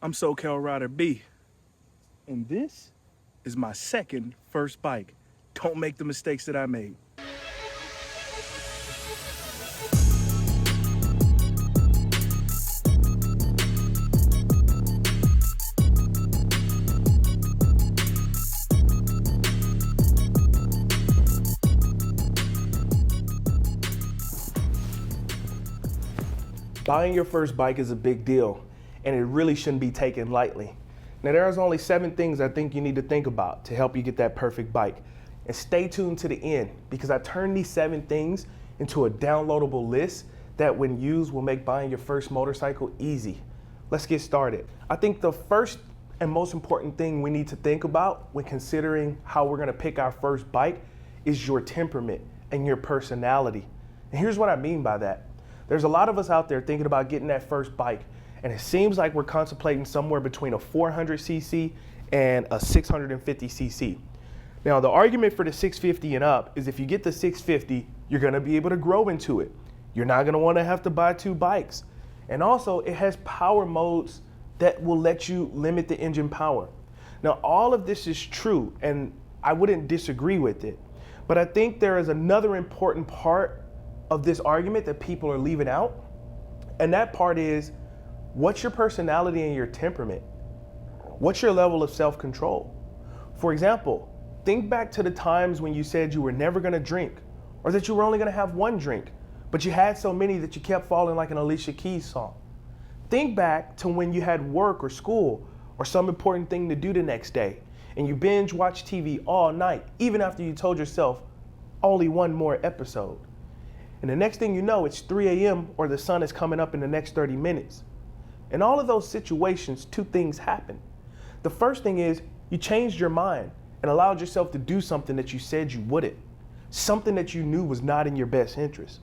I'm SoCal Rider B, and this is my second first bike. Don't make the mistakes that I made. Buying your first bike is a big deal, and it really shouldn't be taken lightly. Now, there's only 7 things I think you need to think about to help you get that perfect bike. And stay tuned to the end, because I turned these 7 things into a downloadable list that when used will make buying your first motorcycle easy. Let's get started. I think the first and most important thing we need to think about when considering how we're gonna pick our first bike is your temperament and your personality. And here's what I mean by that. There's a lot of us out there thinking about getting that first bike, and it seems like we're contemplating somewhere between a 400cc and a 650cc. Now, the argument for the 650 and up is if you get the 650, you're gonna be able to grow into it. You're not gonna wanna have to buy 2 bikes. And also, it has power modes that will let you limit the engine power. Now, all of this is true, and I wouldn't disagree with it. But I think there is another important part of this argument that people are leaving out. And that part is, what's your personality and your temperament? What's your level of self-control? For example, think back to the times when you said you were never gonna drink, or that you were only gonna have 1 drink, but you had so many that you kept falling like an Alicia Keys song. Think back to when you had work or school or some important thing to do the next day, and you binge watch TV all night, even after you told yourself only 1 more episode. And the next thing you know, it's 3 a.m. or the sun is coming up in the next 30 minutes. In all of those situations, 2 things happen. The first thing is you changed your mind and allowed yourself to do something that you said you wouldn't, something that you knew was not in your best interest.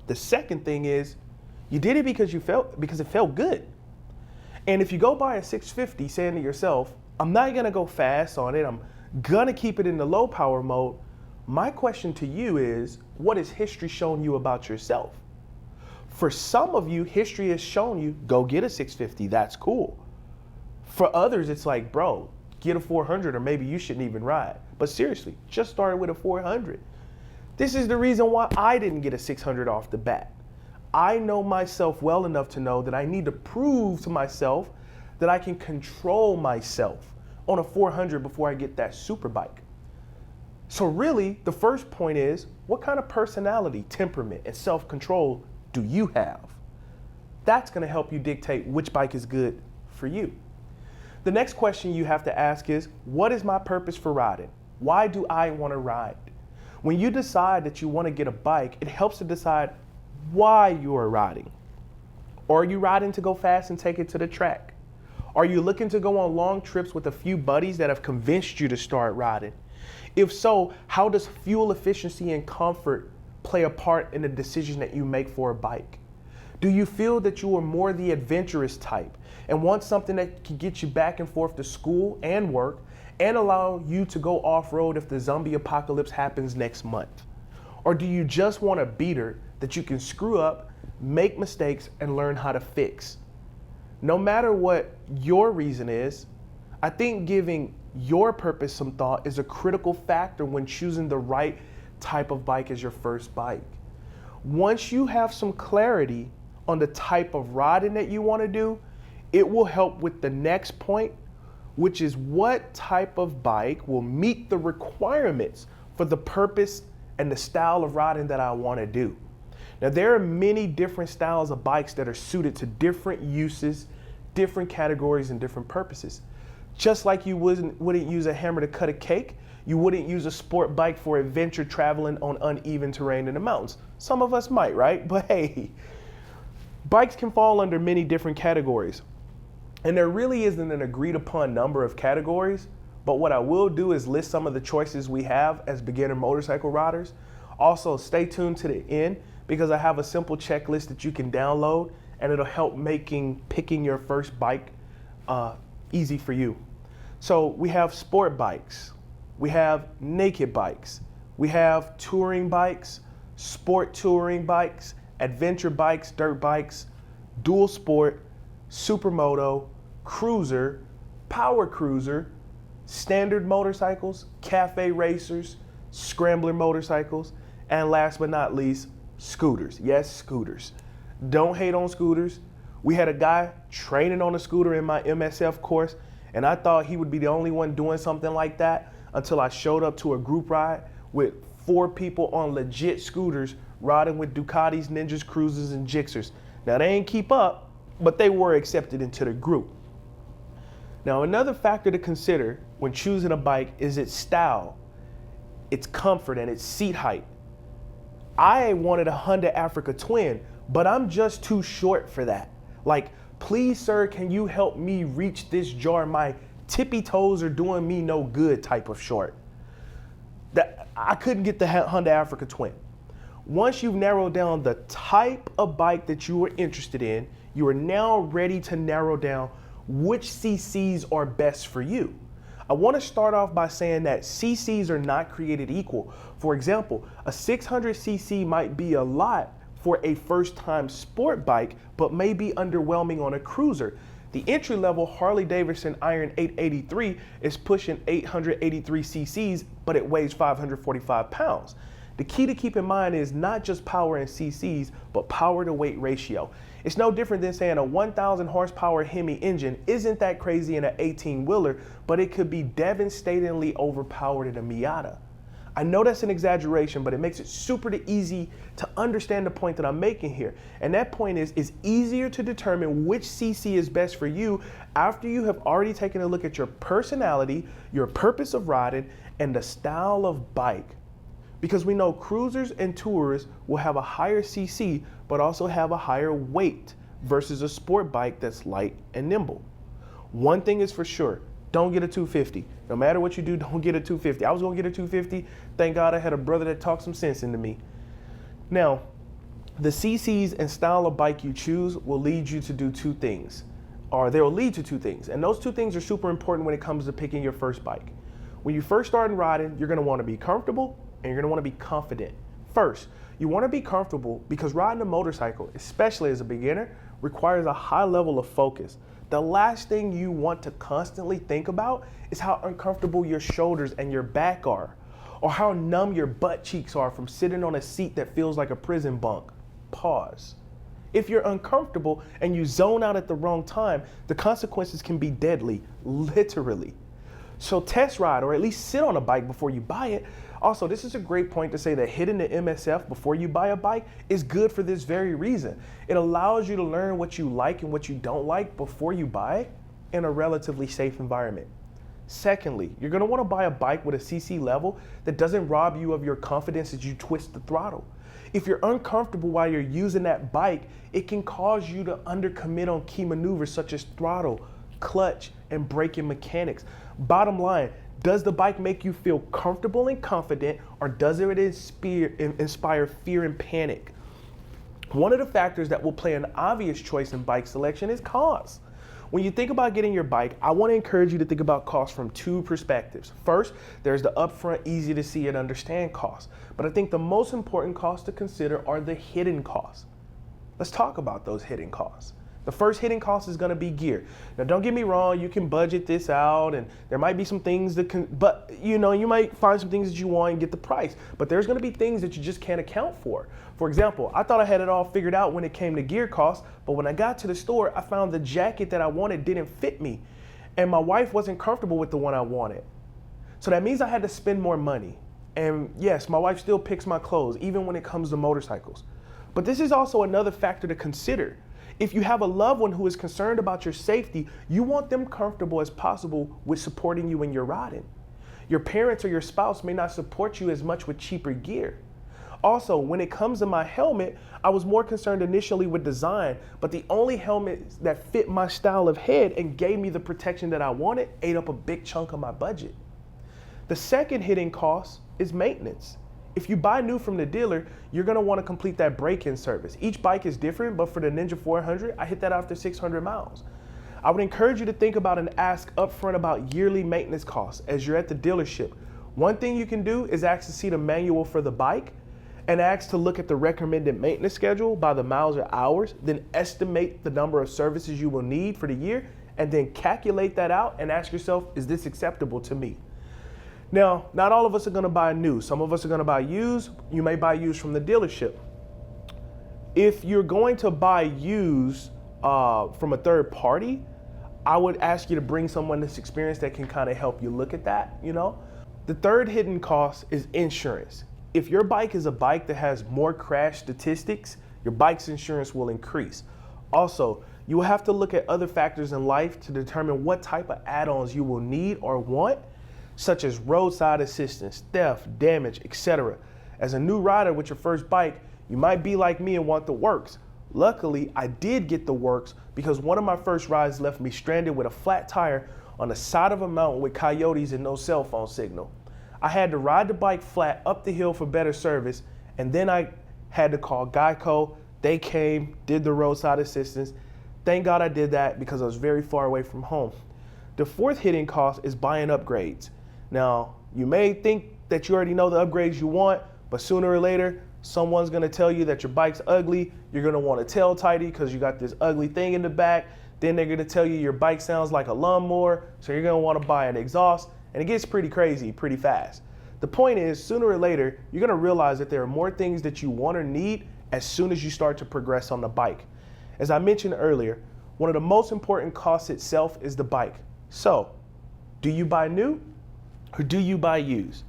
The second thing is you did it because it felt good. And if you go buy a 650 saying to yourself, I'm not gonna go fast on it, I'm gonna keep it in the low power mode, my question to you is, what has history shown you about yourself? For some of you, history has shown you, go get a 650, that's cool. For others, it's like, bro, get a 400 or maybe you shouldn't even ride. But seriously, just started with a 400. This is the reason why I didn't get a 600 off the bat. I know myself well enough to know that I need to prove to myself that I can control myself on a 400 before I get that super bike. So really, the first point is, what kind of personality, temperament, and self-control do you have? That's gonna help you dictate which bike is good for you. The next question you have to ask is, what is my purpose for riding? Why do I wanna ride? When you decide that you wanna get a bike, it helps to decide why you are riding. Are you riding to go fast and take it to the track? Are you looking to go on long trips with a few buddies that have convinced you to start riding? If so, how does fuel efficiency and comfort play a part in the decision that you make for a bike? Do you feel that you are more the adventurous type and want something that can get you back and forth to school and work and allow you to go off-road if the zombie apocalypse happens next month? Or do you just want a beater that you can screw up, make mistakes, and learn how to fix? No matter what your reason is, I think giving your purpose some thought is a critical factor when choosing the right type of bike as your first bike. Once you have some clarity on the type of riding that you want to do, it will help with the next point, which is what type of bike will meet the requirements for the purpose and the style of riding that I want to do. Now, there are many different styles of bikes that are suited to different uses, different categories, and different purposes. Just like you wouldn't use a hammer to cut a cake, you wouldn't use a sport bike for adventure traveling on uneven terrain in the mountains. Some of us might, right? But hey, bikes can fall under many different categories. And there really isn't an agreed upon number of categories, but what I will do is list some of the choices we have as beginner motorcycle riders. Also, stay tuned to the end because I have a simple checklist that you can download and it'll help picking your first bike easy for you. So we have sport bikes, we have naked bikes, we have touring bikes, sport touring bikes, adventure bikes, dirt bikes, dual sport, supermoto, cruiser, power cruiser, standard motorcycles, cafe racers, scrambler motorcycles, and last but not least, scooters. Yes, scooters. Don't hate on scooters. We had a guy training on a scooter in my MSF course, and I thought he would be the only one doing something like that until I showed up to a group ride with 4 people on legit scooters riding with Ducatis, Ninjas, Cruisers, and Gixxers. Now, they ain't keep up, but they were accepted into the group. Now, another factor to consider when choosing a bike is its style, its comfort, and its seat height. I wanted a Honda Africa Twin, but I'm just too short for that. Like, please, sir, can you help me reach this jar? My tippy toes are doing me no good type of short. I couldn't get the Honda Africa Twin. Once you've narrowed down the type of bike that you are interested in, you are now ready to narrow down which CCs are best for you. I want to start off by saying that CCs are not created equal. For example, a 600cc might be a lot for a first-time sport bike, but may be underwhelming on a cruiser. The entry-level Harley-Davidson Iron 883 is pushing 883 cc's, but it weighs 545 pounds. The key to keep in mind is not just power in cc's, but power to weight ratio. It's no different than saying a 1,000 horsepower Hemi engine isn't that crazy in an 18-wheeler, but it could be devastatingly overpowered in a Miata. I know that's an exaggeration, but it makes it super easy to understand the point that I'm making here. And that point is, it's easier to determine which CC is best for you after you have already taken a look at your personality, your purpose of riding, and the style of bike. Because we know cruisers and tourers will have a higher CC, but also have a higher weight versus a sport bike that's light and nimble. One thing is for sure, don't get a 250. No matter what you do, don't get a 250. I was gonna get a 250. Thank God I had a brother that talked some sense into me. Now, the CCs and style of bike you choose will lead you to do 2 things, or they'll lead to 2 things. And those 2 things are super important when it comes to picking your first bike. When you first start riding, you're gonna wanna be comfortable and you're gonna wanna be confident. First, you wanna be comfortable because riding a motorcycle, especially as a beginner, requires a high level of focus. The last thing you want to constantly think about is how uncomfortable your shoulders and your back are, or how numb your butt cheeks are from sitting on a seat that feels like a prison bunk. Pause. If you're uncomfortable and you zone out at the wrong time, the consequences can be deadly, literally. So test ride, or at least sit on a bike before you buy it. Also, this is a great point to say that hitting the MSF before you buy a bike is good for this very reason. It allows you to learn what you like and what you don't like before you buy it in a relatively safe environment. Secondly, you're gonna wanna buy a bike with a CC level that doesn't rob you of your confidence as you twist the throttle. If you're uncomfortable while you're using that bike, it can cause you to undercommit on key maneuvers such as throttle, clutch, and braking mechanics. Bottom line, does the bike make you feel comfortable and confident, or does it inspire fear and panic? One of the factors that will play an obvious choice in bike selection is cost. When you think about getting your bike, I want to encourage you to think about cost from 2 perspectives. First, there's the upfront, easy to see and understand costs. But I think the most important costs to consider are the hidden costs. Let's talk about those hidden costs. The first hidden cost is gonna be gear. Now, don't get me wrong, you can budget this out and there might be some things that but you might find some things that you want and get the price, but there's gonna be things that you just can't account for. For example, I thought I had it all figured out when it came to gear costs, but when I got to the store, I found the jacket that I wanted didn't fit me, and my wife wasn't comfortable with the one I wanted. So that means I had to spend more money. And yes, my wife still picks my clothes, even when it comes to motorcycles. But this is also another factor to consider. If you have a loved one who is concerned about your safety, you want them comfortable as possible with supporting you when you're riding. Your parents or your spouse may not support you as much with cheaper gear. Also, when it comes to my helmet, I was more concerned initially with design, but the only helmet that fit my style of head and gave me the protection that I wanted ate up a big chunk of my budget. The second hidden cost is maintenance. If you buy new from the dealer, you're gonna wanna complete that break-in service. Each bike is different, but for the Ninja 400, I hit that after 600 miles. I would encourage you to think about and ask upfront about yearly maintenance costs as you're at the dealership. One thing you can do is ask to see the manual for the bike and ask to look at the recommended maintenance schedule by the miles or hours, then estimate the number of services you will need for the year and then calculate that out and ask yourself, is this acceptable to me? Now, not all of us are gonna buy new. Some of us are gonna buy used. You may buy used from the dealership. If you're going to buy used from a third party, I would ask you to bring someone that's experienced that can kind of help you look at that, you know? The third hidden cost is insurance. If your bike is a bike that has more crash statistics, your bike's insurance will increase. Also, you will have to look at other factors in life to determine what type of add-ons you will need or want, such as roadside assistance, theft, damage, etc. As a new rider with your first bike, you might be like me and want the works. Luckily, I did get the works because one of my first rides left me stranded with a flat tire on the side of a mountain with coyotes and no cell phone signal. I had to ride the bike flat up the hill for better service, and then I had to call Geico. They came, did the roadside assistance. Thank God I did that because I was very far away from home. The fourth hidden cost is buying upgrades. Now, you may think that you already know the upgrades you want, but sooner or later, someone's gonna tell you that your bike's ugly. You're gonna want a tail tighty because you got this ugly thing in the back. Then they're gonna tell you your bike sounds like a lawnmower, so you're gonna wanna buy an exhaust, and it gets pretty crazy pretty fast. The point is, sooner or later, you're gonna realize that there are more things that you want or need as soon as you start to progress on the bike. As I mentioned earlier, one of the most important costs itself is the bike. So, do you buy new or do you buy used?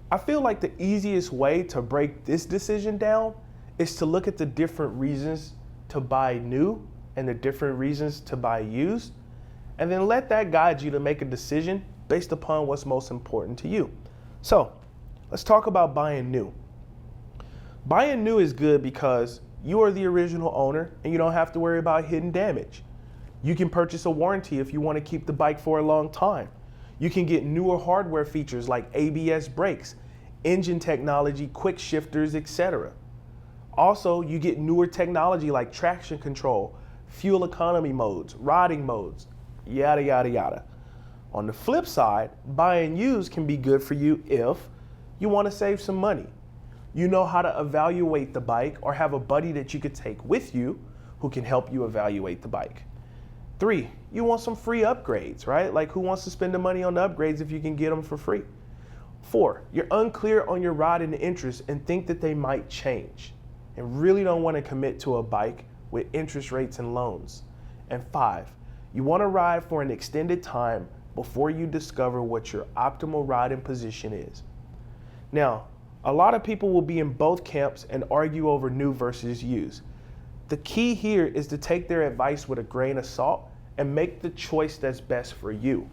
I feel like the easiest way to break this decision down is to look at the different reasons to buy new and the different reasons to buy used, and then let that guide you to make a decision based upon what's most important to you. So, let's talk about buying new. Buying new is good because you are the original owner and you don't have to worry about hidden damage. You can purchase a warranty if you want to keep the bike for a long time. You can get newer hardware features like ABS brakes, engine technology, quick shifters, etc. Also, you get newer technology like traction control, fuel economy modes, riding modes, yada, yada, yada. On the flip side, buying used can be good for you if you want to save some money. You know how to evaluate the bike or have a buddy that you could take with you who can help you evaluate the bike. 3, you want some free upgrades, right? Like, who wants to spend the money on the upgrades if you can get them for free? 4, you're unclear on your ride and interest and think that they might change and really don't want to commit to a bike with interest rates and loans. And 5, you want to ride for an extended time before you discover what your optimal riding position is. Now, a lot of people will be in both camps and argue over new versus used. The key here is to take their advice with a grain of salt and make the choice that's best for you.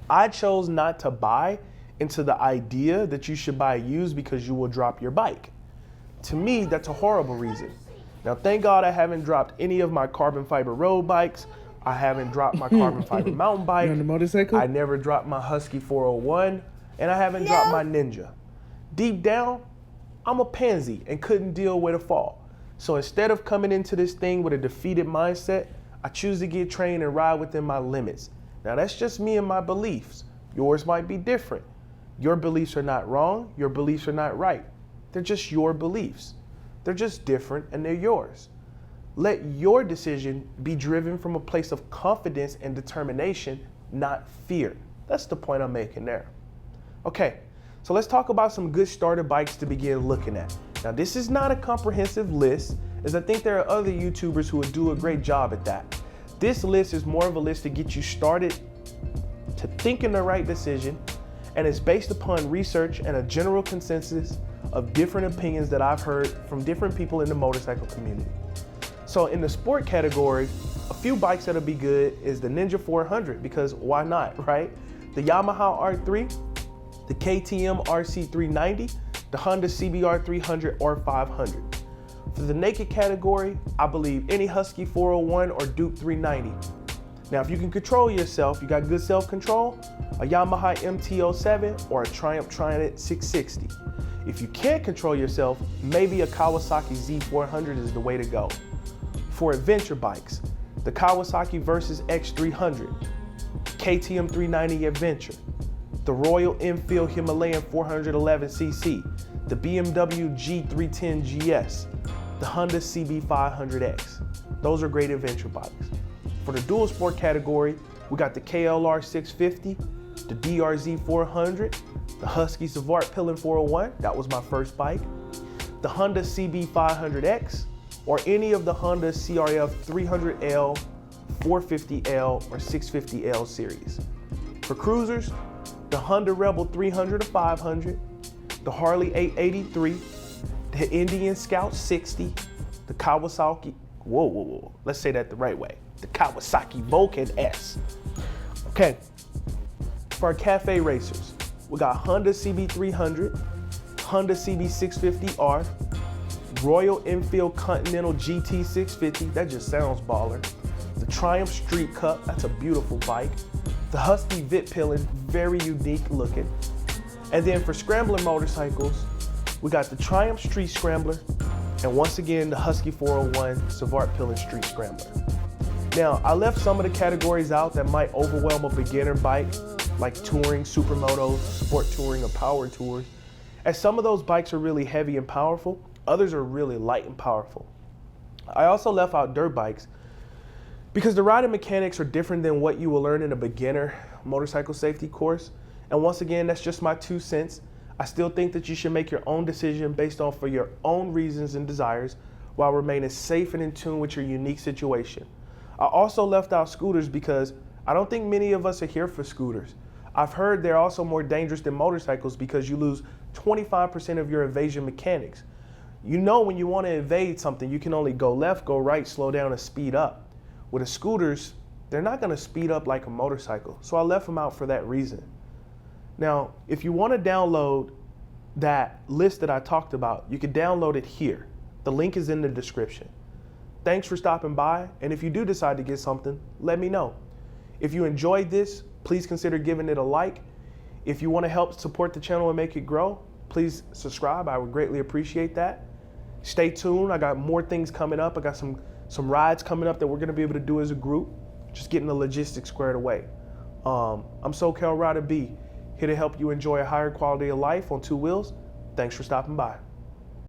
I chose not to buy into the idea that you should buy used because you will drop your bike. To me, that's a horrible reason. Now, thank God I haven't dropped any of my carbon fiber road bikes. I haven't dropped my carbon fiber mountain bike. You on the motorcycle? I never dropped my Husky 401, and I haven't dropped my Ninja. Deep down, I'm a pansy and couldn't deal with a fall. So instead of coming into this thing with a defeated mindset, I choose to get trained and ride within my limits. Now, that's just me and my beliefs. Yours might be different. Your beliefs are not wrong. Your beliefs are not right. They're just your beliefs. They're just different and they're yours. Let your decision be driven from a place of confidence and determination, not fear. That's the point I'm making there. Okay, so let's talk about some good starter bikes to begin looking at. Now, this is not a comprehensive list, as I think there are other YouTubers who would do a great job at that. This list is more of a list to get you started to thinking the right decision, and it's based upon research and a general consensus of different opinions that I've heard from different people in the motorcycle community. So in the sport category, a few bikes that'll be good is the Ninja 400, because why not, right? The Yamaha R3, the KTM RC390, the Honda CBR 300 or 500. For the naked category, I believe any Husky 401 or Duke 390. Now, if you can control yourself, you got good self-control, a Yamaha MT-07 or a Triumph Triumph 660. If you can't control yourself, maybe a Kawasaki Z400 is the way to go. For adventure bikes, the Kawasaki Versys X300, KTM 390 Adventure, the Royal Enfield Himalayan 411cc, the BMW G310 GS, the Honda CB500X. Those are great adventure bikes. For the dual sport category, we got the KLR 650, the DRZ 400, the Husky Savart Pillin 401, that was my first bike, the Honda CB 500X, or any of the Honda CRF 300L, 450L, or 650L series. For cruisers, the Honda Rebel 300 or 500, the Harley 883, the Indian Scout 60, the Kawasaki, let's say that the right way, the Kawasaki Vulcan S. Okay, for our cafe racers, we got Honda CB300, Honda CB650R, Royal Enfield Continental GT650, that just sounds baller. The Triumph Street Cup, that's a beautiful bike. The Husky Vit Pillin, very unique looking. And then for scrambler motorcycles, we got the Triumph Street Scrambler, and once again, the Husky 401 Savart Pillin Street Scrambler. Now, I left some of the categories out that might overwhelm a beginner bike, like touring, supermotos, sport touring, or power tours, as some of those bikes are really heavy and powerful, others are really light and powerful. I also left out dirt bikes because the riding mechanics are different than what you will learn in a beginner motorcycle safety course. And once again, that's just my 2 cents. I still think that you should make your own decision based on for your own reasons and desires while remaining safe and in tune with your unique situation. I also left out scooters because I don't think many of us are here for scooters. I've heard they're also more dangerous than motorcycles because you lose 25% of your evasion mechanics. You know, when you want to evade something, you can only go left, go right, slow down, and speed up. With the scooters, they're not going to speed up like a motorcycle, so I left them out for that reason. Now, if you want to download that list that I talked about, you can download it here. The link is in the description. Thanks for stopping by, and if you do decide to get something, let me know. If you enjoyed this, please consider giving it a like. If you want to help support the channel and make it grow, please subscribe. I would greatly appreciate that. Stay tuned. I got more things coming up. I got some rides coming up that we're going to be able to do as a group. Just getting the logistics squared away. I'm SoCal Rider B, here to help you enjoy a higher quality of life on 2 wheels. Thanks for stopping by.